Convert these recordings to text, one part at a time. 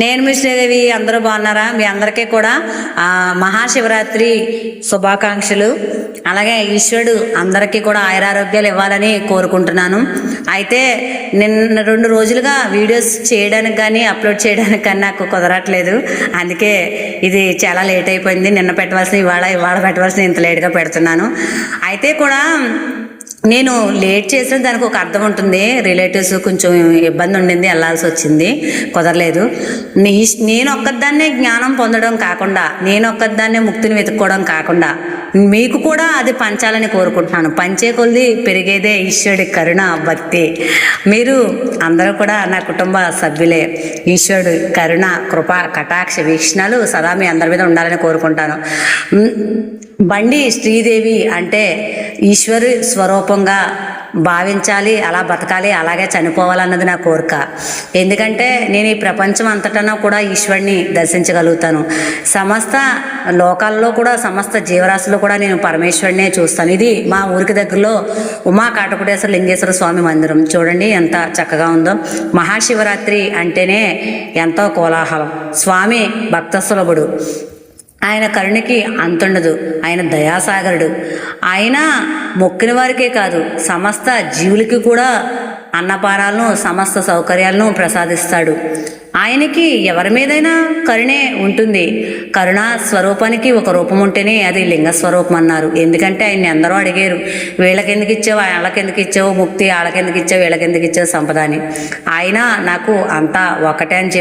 నేను మీ శ్రీదేవి. అందరూ బాగున్నారా? మీ అందరికీ కూడా మహాశివరాత్రి శుభాకాంక్షలు. అలాగే ఈశ్వరుడు అందరికీ కూడా ఆయురారోగ్యాలు ఇవ్వాలని కోరుకుంటున్నాను. అయితే నిన్న 2 రోజులుగా వీడియోస్ చేయడానికి కానీ అప్లోడ్ చేయడానికి కానీ నాకు కుదరట్లేదు. అందుకే ఇది చాలా లేట్ అయిపోయింది. నిన్న పెట్టవలసిన ఇవాళ పెట్టవలసిన ఇంత లేట్గా పెడుతున్నాను. అయితే కూడా నేను లేట్ చేసిన దానికి ఒక అర్థం ఉంటుంది. రిలేటివ్స్ కొంచెం ఇబ్బంది ఉండింది, వెళ్ళాల్సి వచ్చింది, కుదరలేదు. నేను ఒక్కదాన్నే జ్ఞానం పొందడం కాకుండా, నేను ఒక్కదాన్నే ముక్తిని వెతుక్కోవడం కాకుండా మీకు కూడా అది పంచాలని కోరుకుంటున్నాను. పంచే కొద్ది పెరిగేదే ఈశ్వరుడి కరుణ, భక్తి. మీరు అందరూ కూడా నా కుటుంబ సభ్యులే. ఈశ్వరుడు కరుణ, కృప, కటాక్ష వీక్షణలు సదా మీ అందరి మీద ఉండాలని కోరుకుంటాను. బండి శ్రీదేవి అంటే ఈశ్వరు స్వరూపంగా భావించాలి, అలా బతకాలి, అలాగే చనిపోవాలన్నది నా కోరిక. ఎందుకంటే నేను ఈ ప్రపంచం అంతటా కూడా ఈశ్వరుని దర్శించగలుగుతాను. సమస్త లోకాల్లో కూడా, సమస్త జీవరాశుల్లో కూడా నేను పరమేశ్వరునే చూస్తాను. ఇది మా ఊరికి దగ్గరలో ఉమా కాటకుడేశ్వర లింగేశ్వర స్వామి మందిరం. చూడండి ఎంత చక్కగా ఉందో. మహాశివరాత్రి అంటేనే ఎంతో కోలాహలం. స్వామి భక్త సులభుడు, ఆయన కరుణకి అంతుండదు, ఆయన దయాసాగరుడు. ఆయన మొక్కిన వారికే కాదు, సమస్త జీవులకి కూడా అన్నపారాలను, సమస్త సౌకర్యాలను ప్రసాదిస్తాడు. ఆయనకి ఎవరి మీదైనా కరుణే ఉంటుంది. కరుణా స్వరూపానికి ఒక రూపం ఉంటేనే అది లింగ స్వరూపం అన్నారు. ఎందుకంటే ఆయన్ని అందరూ అడిగారు, వీళ్ళకెందుకు ఇచ్చావు, వాళ్ళకెందుకు ఇచ్చావు ముక్తి, వాళ్ళకెందుకు ఇచ్చావు, వీళ్ళకెందుకు ఇచ్చావు సంపద అని. ఆయన నాకు అంతా ఒకటే అని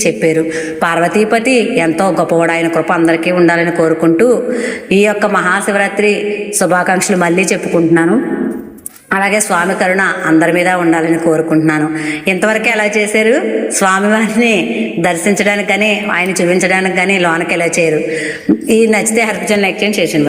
చెప్పారు. పార్వతీపతి ఎంతో గొప్పవాడు. ఆయన కృప అందరికీ ఉండాలని కోరుకుంటూ ఈ యొక్క మహాశివరాత్రి శుభాకాంక్షలు మళ్ళీ చెప్పుకుంటున్నాను. అలాగే స్వామి కరుణ అందరి మీద ఉండాలని కోరుకుంటున్నాను. ఇంతవరకు ఎలా చేశారు? స్వామివారిని దర్శించడానికి కానీ, ఆయన చూపించడానికి కానీ లోనకి ఎలా చేయరు. ఈ నచ్చితే హర్షించండి, లైక్ చేయండి, చేయండి.